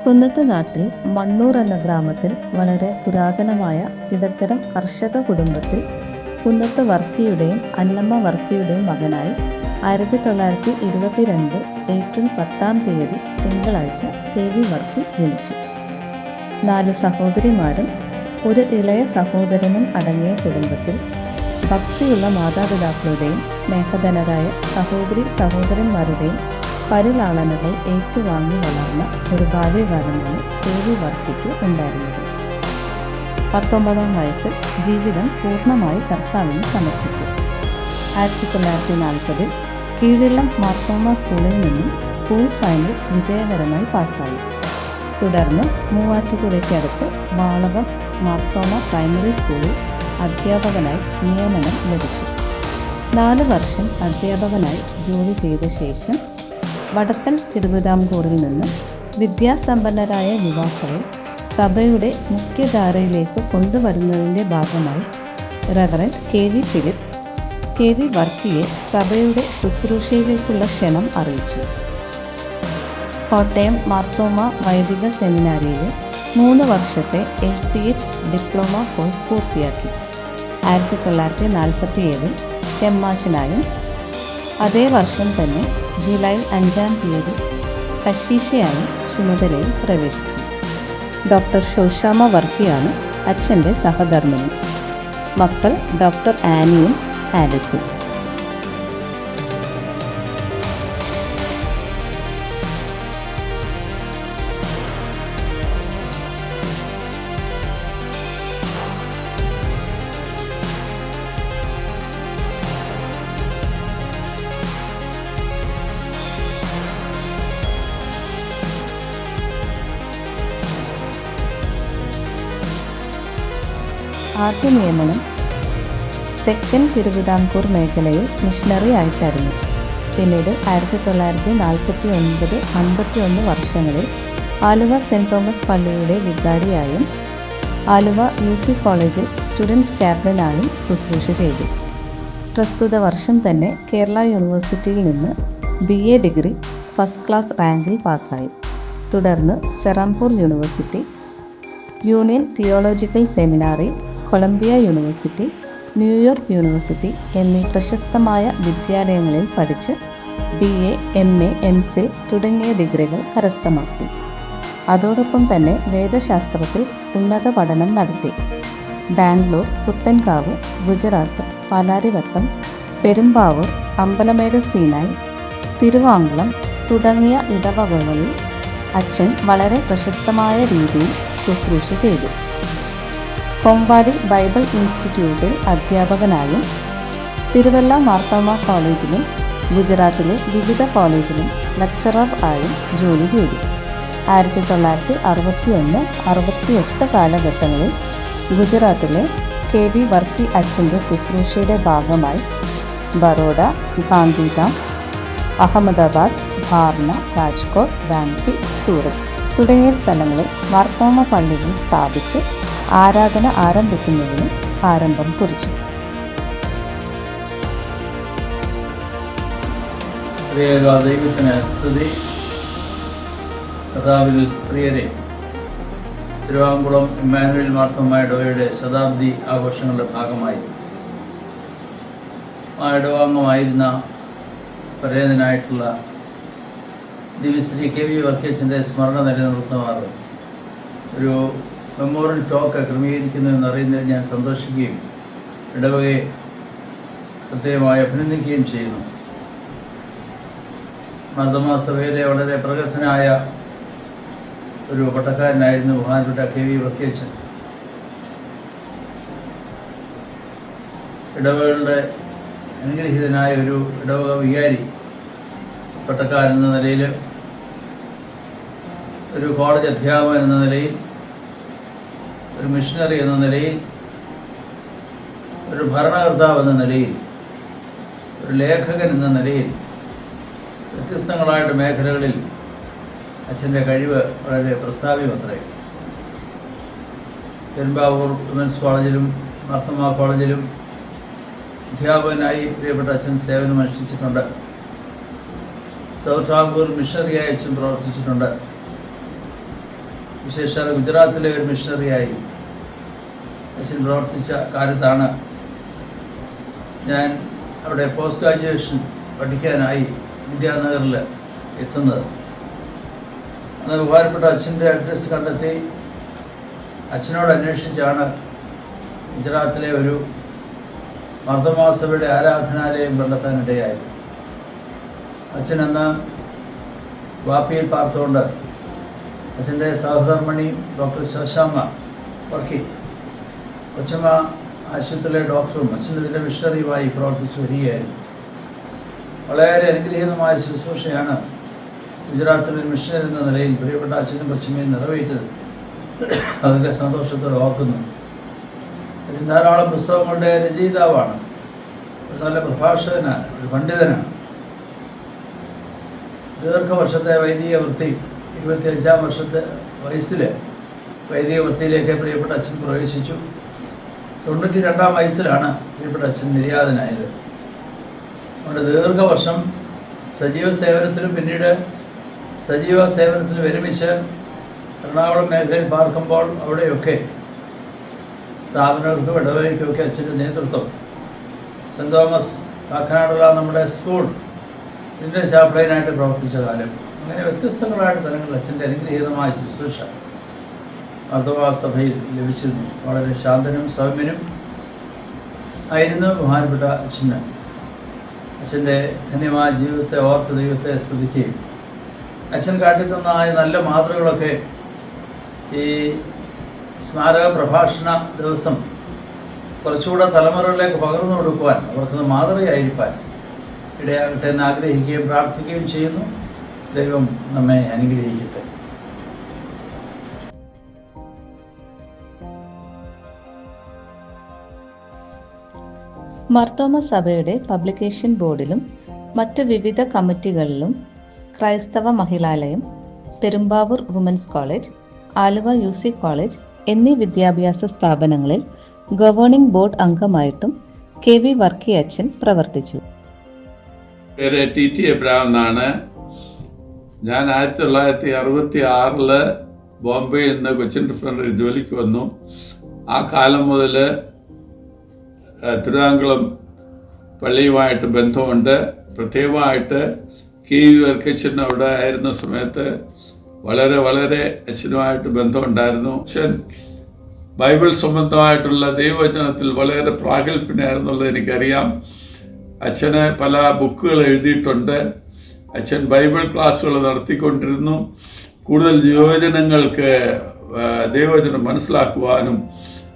കുന്നത്ത് നാട്ടിൽ മണ്ണൂർ എന്ന ഗ്രാമത്തിൽ വളരെ പുരാതനമായ ഇടത്തരം കർഷക കുടുംബത്തിൽ കുന്നത്ത് വർക്കിയുടെയും അന്നമ്മ വർക്കിയുടെയും മകനായി 1922 ഏപ്രിൽ 10 തിങ്കളാഴ്ച KV വർക്കി ജനിച്ചു. 4 സഹോദരിമാരും ഒരു ഇളയ സഹോദരനും അടങ്ങിയ കുടുംബത്തിൽ ഭക്തിയുള്ള മാതാപിതാക്കളുടെയും സ്നേഹധനരായ സഹോദരന്മാരുടെയും പരിലാളനകൾ ഏറ്റുവാങ്ങി വളർന്ന ഒരു ബാല്യകാലമാണ് KV വർക്കിക്ക് ഉണ്ടായിരുന്നത്. 19-ാം വയസ്സിൽ ജീവിതം പൂർണ്ണമായി കർത്താവിന് സമർപ്പിച്ചു. 1940 കീഴിളം മാർത്തോമ സ്കൂളിൽ നിന്നും സ്കൂൾ ഫൈനൽ വിജയകരമായി പാസ്സായി. തുടർന്ന് മൂവാറ്റുപുഴയ്ക്കടുത്ത് വാളകം മാർത്തോമ പ്രൈമറി സ്കൂളിൽ അധ്യാപകനായി നിയമനം ലഭിച്ചു. 4 വർഷം അധ്യാപകനായി ജോലി ചെയ്ത ശേഷം വടക്കൻ തിരുവിതാംകൂറിൽ നിന്ന് വിദ്യാസമ്പന്നരായ യുവാക്കളെ സഭയുടെ മുഖ്യധാരയിലേക്ക് കൊണ്ടുവരുന്നതിൻ്റെ ഭാഗമായി റവറൻഡ് KV ഫിലിപ്പ് KV വർക്കിയെ സഭയുടെ ശുശ്രൂഷയിലേക്കുള്ള ക്ഷണം അറിയിച്ചു. കോട്ടയം മാർത്തോമ വൈദിക സെമിനാരിയിലെ 3 വർഷത്തെ LTH ഡിപ്ലോമ കോഴ്സ് പൂർത്തിയാക്കി. 1947 ചെമ്മാശനായും അതേ വർഷം തന്നെ ജൂലൈ 5 കശീശയായും ചുമതലയിൽ പ്രവേശിച്ചു. ഡോക്ടർ ശോശാമ വർക്കിയാണ് അച്ഛൻ്റെ സഹധർമ്മിണി. മക്കൾ ഡോക്ടർ ആനിയും ആലിസും. ആദ്യ നിയമനം തെക്കൻ തിരുവിതാംകൂർ മേഖലയിൽ മിഷണറി ആയിട്ടായിരുന്നു. പിന്നീട് 1949-51 വർഷങ്ങളിൽ ആലുവ സെൻറ് തോമസ് പള്ളിയുടെ വികാരിയായും ആലുവ UC കോളേജിൽ സ്റ്റുഡൻസ് ചാപ്ലനായും ശുശ്രൂഷ ചെയ്തു. പ്രസ്തുത വർഷം തന്നെ കേരള യൂണിവേഴ്സിറ്റിയിൽ നിന്ന് BA ഡിഗ്രി ഫസ്റ്റ് ക്ലാസ് റാങ്കിൽ പാസ്സായി. തുടർന്ന് Serampore university, union theological seminary, Columbia university, New York university എന്നീ പ്രശസ്തമായ വിദ്യാലയങ്ങളിൽ പഠിച്ച് BA, MA, MPhil തുടങ്ങിയ ഡിഗ്രികൾ കരസ്ഥമാക്കി. അതോടൊപ്പം തന്നെ വേദശാസ്ത്രത്തിൽ ഉന്നത പഠനം നടത്തി. ബാംഗ്ലൂർ, പുത്തൻകാവ്, ഗുജറാത്ത്, പാലാരിവട്ടം, പെരുമ്പാവൂർ, അമ്പലമേട് സീനായി, തിരുവാങ്കുളം തുടങ്ങിയ ഇടവകകളിൽ അച്ഛൻ വളരെ പ്രശസ്തമായ രീതിയിൽ ശുശ്രൂഷ ചെയ്തു. കൊമ്പാടി ബൈബിൾ ഇൻസ്റ്റിറ്റ്യൂട്ടിൽ അധ്യാപകനായും തിരുവല്ല മാർത്തോമ കോളേജിലും ഗുജറാത്തിലെ വിവിധ കോളേജിലും ലെക്ചറർ ആയും ജോലി ചെയ്തു. 1961-68 കാലഘട്ടങ്ങളിൽ ഗുജറാത്തിലെ KV വർക്കി അച്ഛൻ്റെ ശുശ്രൂഷയുടെ ഭാഗമായി ബറോഡ, ഗാന്ധിധാം, അഹമ്മദാബാദ്, ഭാർന, രാജ്കോട്ട്, റാംപി, സൂറത്ത് തുടങ്ങിയ സ്ഥലങ്ങളിൽ മാർത്തോമ പള്ളികൾ സ്ഥാപിച്ച് ആരാധന ആരംഭിക്കുന്നതിന് ആരംഭം കുറിച്ചു. ദൈവത്തിന് സ്തുതി. കർത്താവിൽ പ്രിയരെ, തിരുവാങ്കുളം ഇമ്മാനുവേൽ മാർത്തോമ ഇടവകയുടെ ശതാബ്ദി ആഘോഷങ്ങളുടെ ഭാഗമായി ആ ഇടവാംഗമായിരുന്ന പരേതനായിട്ടുള്ള ദിവ്യശ്രീ KV വർക്കി അച്ഛൻ്റെ സ്മരണ നിലനിർത്തുമാറ് ഒരു മെമ്മോറിയൽ ടോക്ക് ക്രമീകരിക്കുന്നതെന്ന് അറിയുന്നതിൽ ഞാൻ സന്തോഷിക്കുകയും ഇടവകയെ പ്രത്യേകമായി അഭിനന്ദിക്കുകയും ചെയ്യുന്നു. മാർത്തോമ സഭയിലെ വളരെ പ്രഗത്ഭനായ ഒരു പട്ടക്കാരനായിരുന്നു ബഹുമാനപ്പെട്ട KV വർക്കി അച്ഛൻ. ഇടവകളുടെ അനുഗ്രഹീതനായ ഒരു ഇടവക വികാരി, പട്ടക്കാരൻ എന്ന നിലയിൽ, ഒരു കോളേജ് അധ്യാപകൻ എന്ന നിലയിൽ, ഒരു മിഷണറി എന്ന നിലയിൽ, ഒരു ഭരണകർത്താവ് എന്ന നിലയിൽ, ഒരു ലേഖകൻ എന്ന നിലയിൽ വ്യത്യസ്തങ്ങളായിട്ട് മേഖലകളിൽ അച്ഛൻ്റെ കഴിവ് വളരെ പ്രസ്താവ്യമത്രേ. പെരുമ്പാവൂർ വിമൻസ് കോളേജിലും മാർത്തോമ കോളേജിലും അധ്യാപകനായി പ്രിയപ്പെട്ട അച്ഛൻ സേവനമനുഷ്ഠിച്ചിട്ടുണ്ട്. സൗത്ത് ടാങ്കൂർ മിഷണറിയായി അച്ഛൻ പ്രവർത്തിച്ചിട്ടുണ്ട്. വിശേഷാൽ ഗുജറാത്തിലെ ഒരു മിഷണറിയായി അച്ഛൻ പ്രവർത്തിച്ച കാലത്താണ് ഞാൻ അവിടെ പോസ്റ്റ് ഗ്രാജുവേഷൻ പഠിക്കാനായി വിദ്യാനഗറിൽ എത്തുന്നത്. അന്ന് ബഹുമാനപ്പെട്ട അച്ഛൻ്റെ അഡ്രസ്സ് കണ്ടെത്തി അച്ഛനോട് അന്വേഷിച്ചാണ് ഗുജറാത്തിലെ ഒരു മർദ്ദമാസഭയുടെ ആരാധനാലയം കണ്ടെത്താനിടയായത്. അച്ഛനെന്ന് വാപ്പിയിൽ പാർത്തുകൊണ്ട് അച്ഛൻ്റെ സഹധർമ്മിണി ഡോക്ടർ ശശാമ്മ വർക്കി കൊച്ചമ്മ ആശുപത്രിയിലെ ഡോക്ടറും അച്ഛനതിൻ്റെ മിഷണറിയുമായി പ്രവർത്തിച്ചു വരികയായിരുന്നു. വളരെ അനുഗ്രഹീതമായ ശുശ്രൂഷയാണ് ഗുജറാത്തിലെ മിഷണർ എന്ന നിലയിൽ പ്രിയപ്പെട്ട അച്ഛനും കൊച്ചമ്മയും നിറവേറ്റത്. അതൊക്കെ സന്തോഷത്തോടെ ഓർക്കുന്നു. അതിന് ധാരാളം പുസ്തകങ്ങളുടെ രചയിതാവാണ്, ഒരു നല്ല പ്രഭാഷകനാണ്, ഒരു പണ്ഡിതനാണ്. ദീർഘവർഷത്തെ വൈദിക വൃത്തി, 25-ാം വർഷത്തെ വയസ്സിൽ വൈദിക വൃത്തിയിലേക്ക് പ്രിയപ്പെട്ട അച്ഛൻ പ്രവേശിച്ചു. 92-ാം വയസ്സിലാണ് പ്രിയപ്പെട്ട അച്ഛൻ നിര്യാതനായത്. അവിടെ ദീർഘവർഷം സജീവ സേവനത്തിലും പിന്നീട് സജീവ സേവനത്തിലും വിരമിച്ച് എറണാകുളം മേഖലയിൽ പാർക്കുമ്പോൾ അവിടെയൊക്കെ സ്ഥാപനങ്ങൾക്കും ഇടവകയ്ക്കുമൊക്കെ അച്ഛൻ്റെ നേതൃത്വം, സെൻറ് തോമസ് കാക്കനാടുള്ള നമ്മുടെ സ്കൂൾ ഇതിൻ്റെ ചാപ്ലൈനായിട്ട് പ്രവർത്തിച്ച കാലം, അങ്ങനെ വ്യത്യസ്തങ്ങളായിട്ട് തലങ്ങളിൽ അച്ഛൻ്റെ അനുഗ്രഹീതമായ ശുശ്രൂഷ മർദ്ദമാ സഭയിൽ ലഭിച്ചിരുന്നു. വളരെ ശാന്തനും സൗമ്യനും ആയിരുന്നു ബഹുമാനപ്പെട്ട അച്ഛന്. അച്ഛൻ്റെ ധന്യമായ ജീവിതത്തെ ഓർത്ത് ദൈവത്തെ സ്തുതിക്കുകയും അച്ഛൻ കാട്ടിത്തന്നായ നല്ല മാതൃകളൊക്കെ ഈ സ്മാരക പ്രഭാഷണ ദിവസം കുറച്ചുകൂടെ തലമുറകളിലേക്ക് പകർന്നു കൊടുക്കുവാൻ, അവർക്ക് മാതൃകയായിരിക്കാൻ ഇടയാകട്ടെ എന്ന് ആഗ്രഹിക്കുകയും പ്രാർത്ഥിക്കുകയും ചെയ്യുന്നു. ദൈവം നമ്മെ അനുഗ്രഹിക്കട്ടെ. മർത്തോമ സഭയുടെ പബ്ലിക്കേഷൻ ബോർഡിലും മറ്റു വിവിധ കമ്മിറ്റികളിലും Kraisthava Mahilalayam, Perumbavoor women's college, Aluva UC college എന്നീ വിദ്യാഭ്യാസ സ്ഥാപനങ്ങളിൽ ഗവേണിംഗ് ബോർഡ് അംഗമായിട്ടും KV വർക്കി അച്ഛൻ പ്രവർത്തിച്ചു. പേര് TT എബ്രഹാം എന്നാണ്. ഞാൻ 1966 ബോംബെയിൽ നിന്ന് കൊച്ചിൻ റിഫൈനറി ജോലിക്ക് വന്നു. ആ കാലം മുതൽ തിരുവാങ്കുളം പള്ളിയുമായിട്ട് ബന്ധമുണ്ട്. പ്രത്യേകമായിട്ട് KV വർക്കി അച്ഛൻ അവിടെ ആയിരുന്ന സമയത്ത് വളരെ അച്ഛനുമായിട്ട് ബന്ധമുണ്ടായിരുന്നു. അച്ഛൻ ബൈബിൾ സംബന്ധമായിട്ടുള്ള ദൈവവചനത്തിൽ വളരെ പ്രാഗൽഭ്യനായിരുന്നുള്ളത് എനിക്കറിയാം. അച്ഛന് പല ബുക്കുകൾ എഴുതിയിട്ടുണ്ട്. അച്ഛൻ ബൈബിൾ ക്ലാസ്സുകൾ നടത്തിക്കൊണ്ടിരുന്നു. കൂടുതൽ യുവജനങ്ങൾക്ക് ദൈവവചനം മനസ്സിലാക്കുവാനും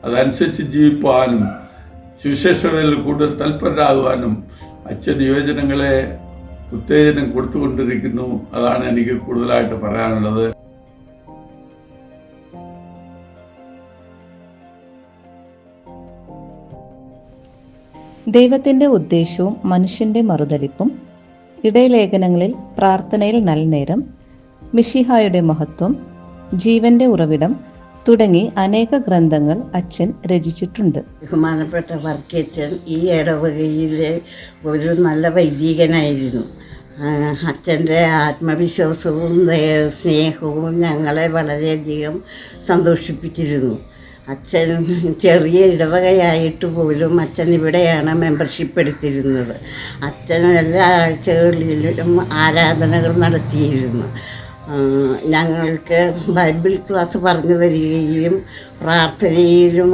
അതനുസരിച്ച് ജീവിക്കുവാനും സുവിശേഷങ്ങളിൽ കൂടുതൽ തൽപരരാകുവാനും അച്ഛൻ യുവജനങ്ങളെ ഉത്തേജനം കൊടുത്തുകൊണ്ടിരിക്കുന്നു. അതാണ് എനിക്ക് കൂടുതലായിട്ട് പറയാനുള്ളത്. ദൈവത്തിൻ്റെ ഉദ്ദേശവും മനുഷ്യൻ്റെ മറുതലിപ്പും, ഇടയലേഖനങ്ങളിൽ പ്രാർത്ഥനയിൽ നൽനേരം, മിശിഹായുടെ മഹത്വം, ജീവന്റെ ഉറവിടം തുടങ്ങി അനേക ഗ്രന്ഥങ്ങൾ അച്ഛൻ രചിച്ചിട്ടുണ്ട്. ബഹുമാനപ്പെട്ട വർക്കിയച്ഛൻ ഈ ഇടവകയിലെ ഒരു നല്ല വൈദികനായിരുന്നു. അച്ഛൻ്റെ ആത്മവിശ്വാസവും സ്നേഹവും ഞങ്ങളെ വളരെയധികം സന്തോഷിപ്പിച്ചിരുന്നു. അച്ഛൻ ചെറിയ ഇടവകയായിട്ട് പോലും അച്ഛൻ ഇവിടെയാണ് മെമ്പർഷിപ്പ് എടുത്തിരുന്നത്. അച്ഛൻ എല്ലാ ആഴ്ചകളിലും ആരാധനകൾ നടത്തിയിരുന്നു. ഞങ്ങൾക്ക് ബൈബിൾ ക്ലാസ് പറഞ്ഞു തരികയും പ്രാർത്ഥനയിലും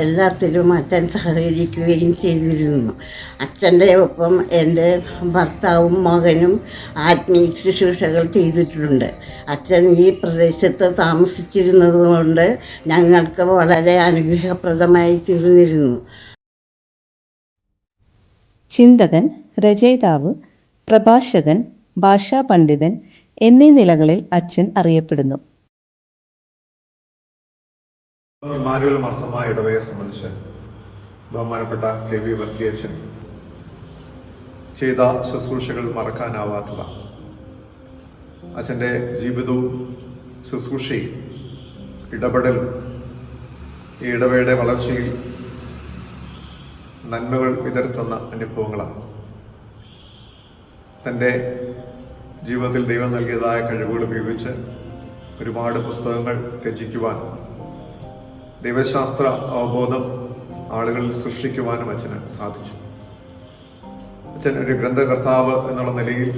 എല്ലാത്തിലും അച്ഛൻ സഹകരിക്കുകയും ചെയ്തിരുന്നു. അച്ഛൻ്റെ ഒപ്പം എൻ്റെ ഭർത്താവും മകനും ആത്മീയ ശുശ്രൂഷകൾ ചെയ്തിട്ടുണ്ട്. അച്ഛൻ ഈ പ്രദേശത്ത് താമസിച്ചിരുന്നത് കൊണ്ട് ഞങ്ങൾക്ക് വളരെ അനുഗ്രഹപ്രദമായി തീർന്നിരുന്നു. ചിന്തകൻ, രചയിതാവ്, പ്രഭാഷകൻ, ഭാഷാ പണ്ഡിതൻ എന്നീ നിലകളിൽ അച്ഛൻ അറിയപ്പെടുന്നു. മാനുവൽ മർത്തോമായ ഇടവകയെ സംബന്ധിച്ച് ബഹുമാനപ്പെട്ട KV വർക്കി അച്ഛൻ ചെയ്ത ശുശ്രൂഷകൾ മറക്കാനാവാത്തതാണ്. അച്ഛൻ്റെ ജീവിതവും ശുശ്രൂഷയും ഇടപെടലും ഈ ഇടവകയുടെ വളർച്ചയിൽ നന്മകൾ വിതർത്തുന്ന അനുഭവങ്ങളാണ്. തൻ്റെ ജീവിതത്തിൽ ദൈവം നൽകിയതായ കഴിവുകൾ ഉപയോഗിച്ച് ഒരുപാട് പുസ്തകങ്ങൾ രചിക്കുവാൻ, ദൈവശാസ്ത്ര അവബോധം ആളുകളിൽ സൃഷ്ടിക്കുവാനും അച്ഛന് സാധിച്ചു. അച്ഛൻ ഒരു ഗ്രന്ഥകർത്താവ് എന്നുള്ള നിലയിൽ,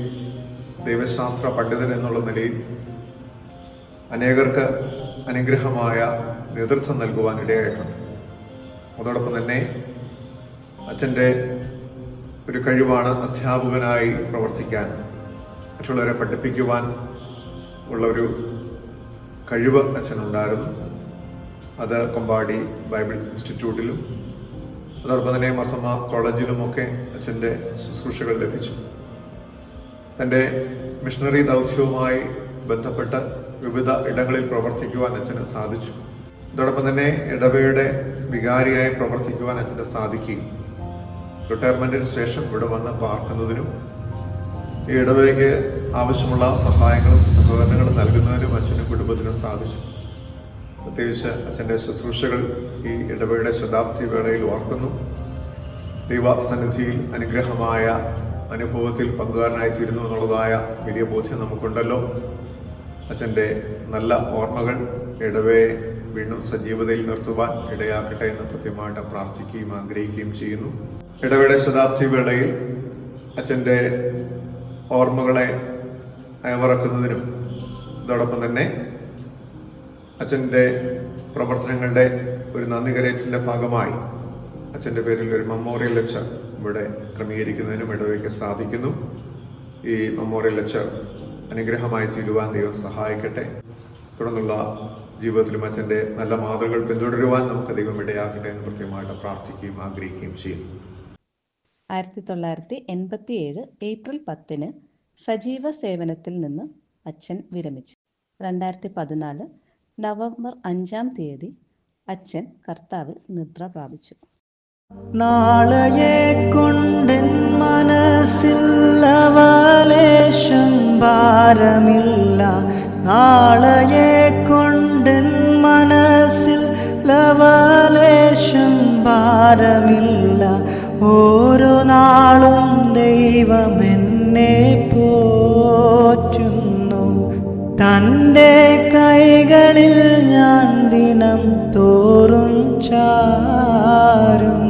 ദൈവശാസ്ത്ര പണ്ഡിതൻ എന്നുള്ള നിലയിൽ അനേകർക്ക് അനുഗ്രഹമായ നേതൃത്വം നൽകുവാൻ ഇടയായിട്ടുണ്ട്. അതോടൊപ്പം തന്നെ അച്ഛൻ്റെ ഒരു കഴിവാണ് അധ്യാപകനായി പ്രവർത്തിക്കാൻ, മറ്റുള്ളവരെ പഠിപ്പിക്കുവാൻ ഉള്ള ഒരു കഴിവ് അച്ഛനുണ്ടായിരുന്നു. അത് കൊമ്പാടി ബൈബിൾ ഇൻസ്റ്റിറ്റ്യൂട്ടിലും അതോടൊപ്പം തന്നെ മർത്തമ കോളേജിലുമൊക്കെ അച്ഛൻ്റെ ശുശ്രൂഷകൾ ലഭിച്ചു. തൻ്റെ മിഷണറി ദൗത്യവുമായി ബന്ധപ്പെട്ട് വിവിധ ഇടങ്ങളിൽ പ്രവർത്തിക്കുവാൻ അച്ഛന് സാധിച്ചു. അതോടൊപ്പം തന്നെ ഇടവയുടെ വികാരിയായി പ്രവർത്തിക്കുവാൻ അച്ഛന് സാധിക്കുകയും റിട്ടയർമെൻറ്റിന് ശേഷം ഇവിടെ വന്ന് പാർക്കുന്നതിനും ഈ ഇടവയ്ക്ക് ആവശ്യമുള്ള സഹായങ്ങളും സഹകരണങ്ങളും നൽകുന്നതിനും അച്ഛനും കുടുംബത്തിനും സാധിച്ചു. പ്രത്യേകിച്ച് അച്ഛൻ്റെ ശുശ്രൂഷകൾ ഈ ഇടവയുടെ ശതാബ്ദി വേളയിൽ ഓർക്കുന്നു. ദൈവസന്നിധിയിൽ അനുഗ്രഹമായ അനുഭവത്തിൽ പങ്കുകാരനായിത്തീരുന്നു എന്നുള്ളതായ വലിയ ബോധ്യം നമുക്കുണ്ടല്ലോ. അച്ഛൻ്റെ നല്ല ഓർമ്മകൾ ഇടവയെ വീണ്ടും സജീവതയിൽ നിർത്തുവാൻ ഇടയാക്കട്ടെ എന്ന് കൃത്യമായിട്ട് പ്രാർത്ഥിക്കുകയും ആഗ്രഹിക്കുകയും ചെയ്യുന്നു. ഇടവയുടെ ശതാബ്ദി വേളയിൽ അച്ഛൻ്റെ ഓർമ്മകളെ അയവിറക്കുന്നതിനും അതോടൊപ്പം തന്നെ അച്ഛൻ്റെ പ്രവർത്തനങ്ങളുടെ ഒരു നന്ദി കരയറ്റിൻ്റെ ഭാഗമായി അച്ഛൻ്റെ പേരിൽ ഒരു മെമ്മോറിയൽ ലെക്ചർ ഇവിടെ ക്രമീകരിക്കുന്നതിനും ഇടവയ്ക്ക് സാധിക്കുന്നു. ഈ മെമ്മോറിയൽ ലെക്ചർ അനുഗ്രഹമായി തീരുവാൻ ദൈവം സഹായിക്കട്ടെ. തുടർന്നുള്ള ജീവിതത്തിലും അച്ഛൻ്റെ നല്ല മാതൃകകൾ പിന്തുടരുവാൻ നമുക്ക് ദൈവം ഇടയാക്കട്ടെ എന്ന് കൃത്യമായിട്ട് പ്രാർത്ഥിക്കുകയും ആഗ്രഹിക്കുകയും ചെയ്യുന്നു. 1987 ഏപ്രിൽ 10 സജീവ സേവനത്തിൽ നിന്ന് അച്ഛൻ വിരമിച്ചു. 2014 നവംബർ 5 അച്ഛൻ കർത്താവിൽ നിദ്ര പ്രാപിച്ചു. നാളെയെ കൊണ്ടെൻ മനസ്സിൽ ലവലേശം ഭാരമില്ല, നാളെയെ കൊണ്ടെൻ മനസ്സിൽ ലവലേശം ഭാരമില്ല. ഓരോ നാളും ദൈവമെന്നെ പോറ്റുന്നു, തൻ്റെ കൈകളിൽ ഞാൻ ദിനം തോറും ചാരും.